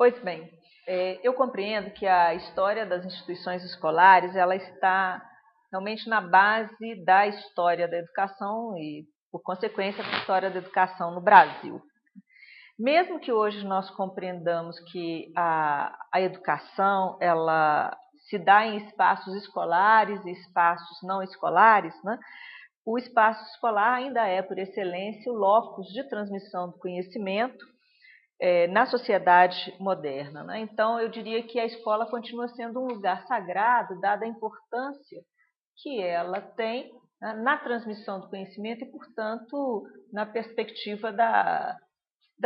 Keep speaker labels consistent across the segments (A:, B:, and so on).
A: Pois bem, eu compreendo que a história das instituições escolares ela está realmente na base da história da educação e, por consequência, da história da educação no Brasil. Mesmo que hoje nós compreendamos que a educação ela se dá em espaços escolares e espaços não escolares, né? O espaço escolar ainda é, por excelência, o locus de transmissão do conhecimento na sociedade moderna, né? Então, eu diria que a escola continua sendo um lugar sagrado, dada a importância que ela tem, né, na transmissão do conhecimento e, portanto, na perspectiva da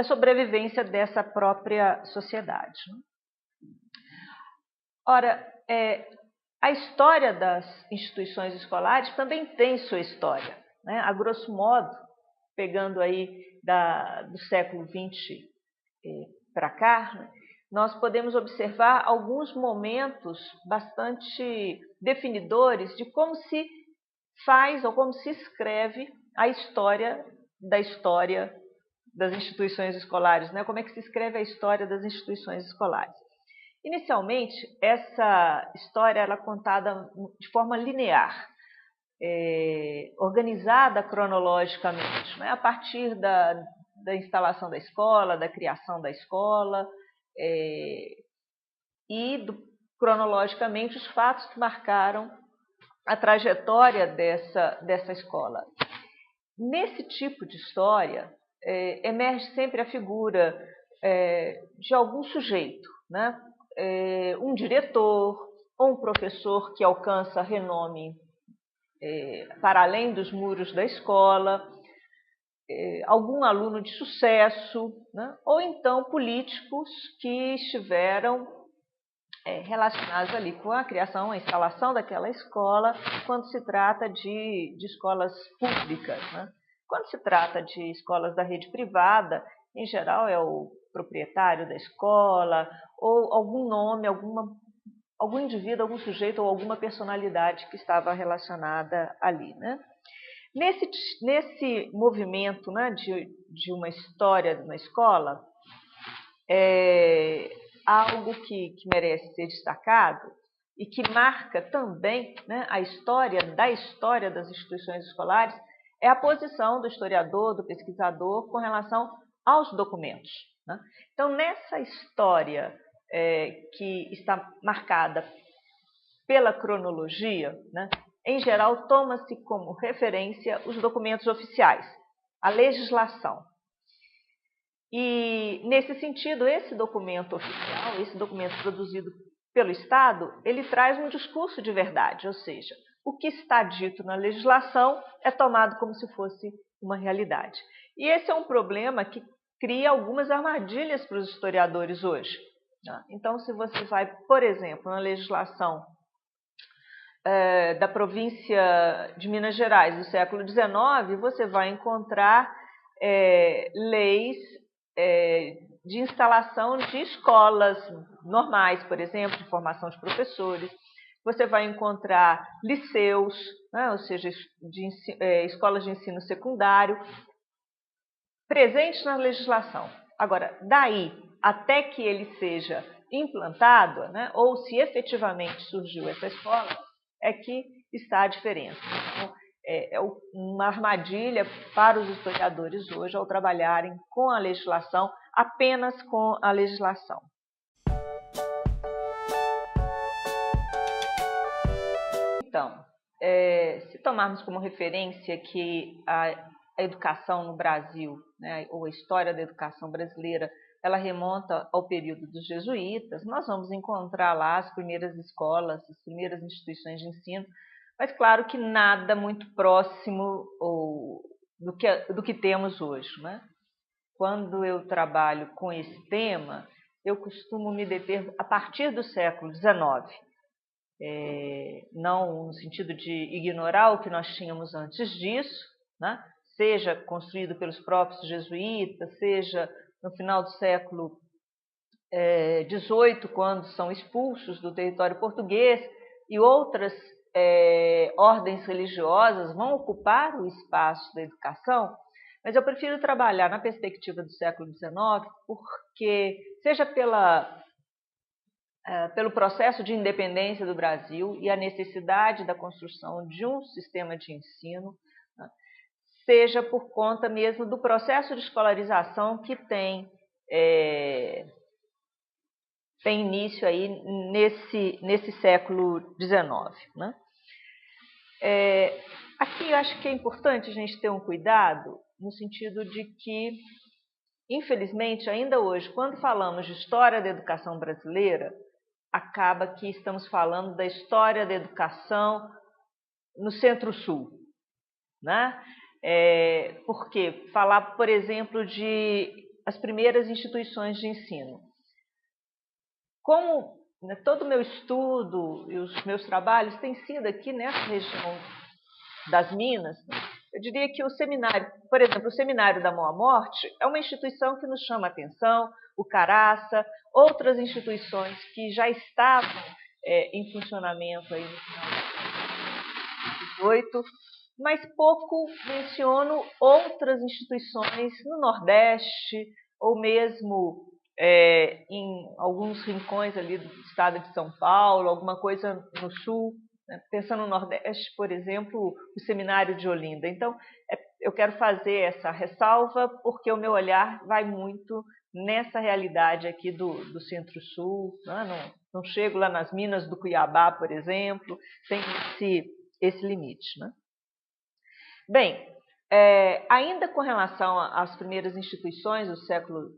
A: sobrevivência dessa própria sociedade. Ora, a história das instituições escolares também tem sua história, né? A grosso modo, pegando aí do século XX para cá, né, nós podemos observar alguns momentos bastante definidores de como se faz ou como se escreve a história das instituições escolares, né? Como é que se escreve a história das instituições escolares? Inicialmente, essa história era contada de forma linear, organizada cronologicamente, né? A partir da instalação da escola, da criação da escola, cronologicamente os fatos que marcaram a trajetória dessa escola. Nesse tipo de história, emerge sempre a figura de algum sujeito, né? Um diretor ou um professor que alcança renome para além dos muros da escola, algum aluno de sucesso, né? Ou então políticos que estiveram relacionados ali com a criação, a instalação daquela escola, quando se trata de escolas públicas, né? Quando se trata de escolas da rede privada, em geral é o proprietário da escola ou algum nome, algum indivíduo, algum sujeito ou alguma personalidade que estava relacionada ali, né? Nesse movimento, né, de uma história de uma escola, algo que merece ser destacado e que marca também, né, a história das instituições escolares é a posição do historiador, do pesquisador com relação aos documentos, né? Então, nessa história que está marcada pela cronologia, né, em geral, toma-se como referência os documentos oficiais, a legislação. E, nesse sentido, esse documento oficial, esse documento produzido pelo Estado, ele traz um discurso de verdade, ou seja, o que está dito na legislação é tomado como se fosse uma realidade. E esse é um problema que cria algumas armadilhas para os historiadores hoje, né? Então, se você vai, por exemplo, na legislação da província de Minas Gerais do século XIX, você vai encontrar leis de instalação de escolas normais, por exemplo, de formação de professores. Você vai encontrar liceus, né, ou seja, escolas de ensino secundário, presentes na legislação. Agora, daí até que ele seja implantado, né, ou se efetivamente surgiu essa escola, é que está a diferença. Então, uma armadilha para os historiadores hoje ao trabalharem com a legislação, apenas com a legislação. Então, se tomarmos como referência que a educação no Brasil, né, ou a história da educação brasileira, ela remonta ao período dos jesuítas, nós vamos encontrar lá as primeiras escolas, as primeiras instituições de ensino, mas claro que nada muito próximo do que temos hoje, né? Quando eu trabalho com esse tema, eu costumo me deter a partir do século XIX, não no sentido de ignorar o que nós tínhamos antes disso, né? Seja construído pelos próprios jesuítas, seja no final do século XVIII, quando são expulsos do território português e outras ordens religiosas vão ocupar o espaço da educação, mas eu prefiro trabalhar na perspectiva do século XIX, porque, seja pelo processo de independência do Brasil e a necessidade da construção de um sistema de ensino, né, seja por conta mesmo do processo de escolarização que tem início aí nesse século XIX. Né? Aqui eu acho que é importante a gente ter um cuidado no sentido de que, infelizmente, ainda hoje, quando falamos de história da educação brasileira, acaba que estamos falando da história da educação no Centro-Sul. Né? Porque falar, por exemplo, de as primeiras instituições de ensino. Como todo o meu estudo e os meus trabalhos têm sido aqui nessa região das Minas, eu diria que o seminário, por exemplo, o Seminário da Mão à Morte é uma instituição que nos chama a atenção, o Caraça, outras instituições que já estavam em funcionamento aí no final do século XVIII, mas pouco menciono outras instituições no Nordeste ou mesmo em alguns rincões ali do estado de São Paulo, alguma coisa no Sul. Pensando no Nordeste, por exemplo, o Seminário de Olinda. Então, eu quero fazer essa ressalva porque o meu olhar vai muito nessa realidade aqui do Centro-Sul. Né? Não chego lá nas Minas do Cuiabá, por exemplo, tem esse limite. Né? Bem, ainda com relação às primeiras instituições do século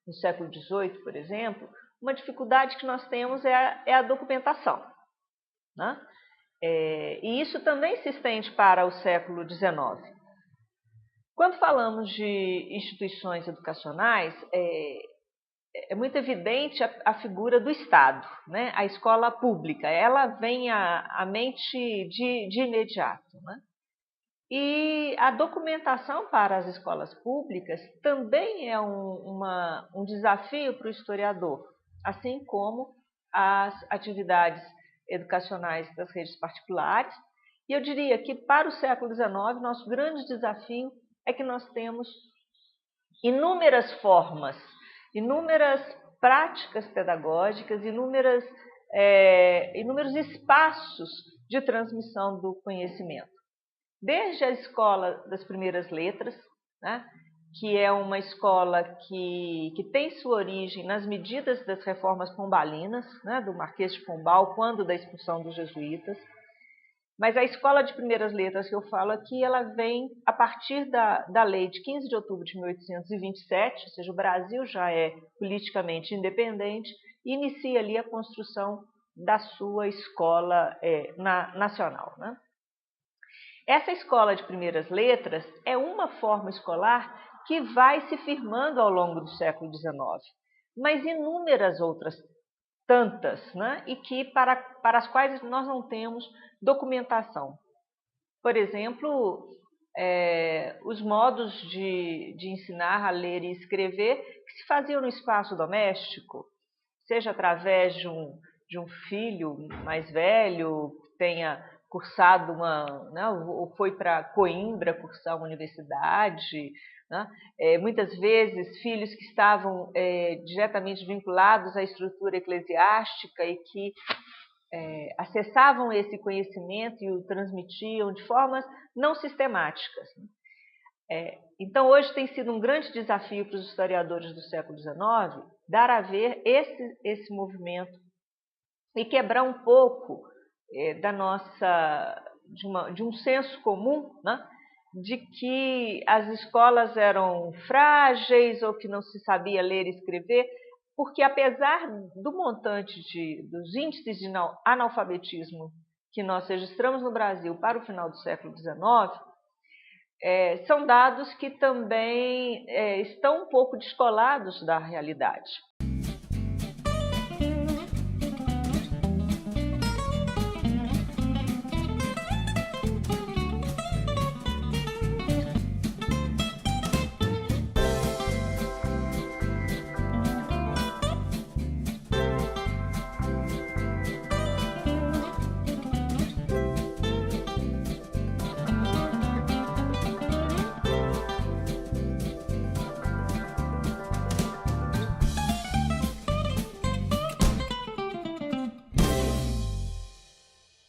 A: XVIII, por exemplo, uma dificuldade que nós temos é a documentação. Né? E isso também se estende para o século XIX. Quando falamos de instituições educacionais, é muito evidente a figura do Estado, né? A escola pública, ela vem à mente de imediato. Né? E a documentação para as escolas públicas também é um desafio para o historiador, assim como as atividades educacionais das redes particulares. E eu diria que para o século XIX, nosso grande desafio é que nós temos inúmeras formas, inúmeras práticas pedagógicas, inúmeros espaços de transmissão do conhecimento. Desde a escola das primeiras letras, né, que é uma escola que tem sua origem nas medidas das reformas pombalinas, né, do Marquês de Pombal, quando da expulsão dos jesuítas. Mas a escola de primeiras letras que eu falo aqui, ela vem a partir da lei de 15 de outubro de 1827, ou seja, o Brasil já é politicamente independente, e inicia ali a construção da sua escola nacional. Né? Essa escola de primeiras letras é uma forma escolar que vai se firmando ao longo do século XIX, mas inúmeras outras tantas, né? E que para as quais nós não temos documentação. Por exemplo, os modos de ensinar a ler e escrever que se faziam no espaço doméstico, seja através de um filho mais velho que tenha cursado ou foi para Coimbra cursar uma universidade, né? Muitas vezes filhos que estavam diretamente vinculados à estrutura eclesiástica e que acessavam esse conhecimento e o transmitiam de formas não sistemáticas. Então, hoje tem sido um grande desafio para os historiadores do século XIX dar a ver esse movimento e quebrar um pouco de um senso comum, né, de que as escolas eram frágeis ou que não se sabia ler e escrever, porque apesar do montante dos índices de analfabetismo que nós registramos no Brasil para o final do século XIX, são dados que também estão um pouco descolados da realidade.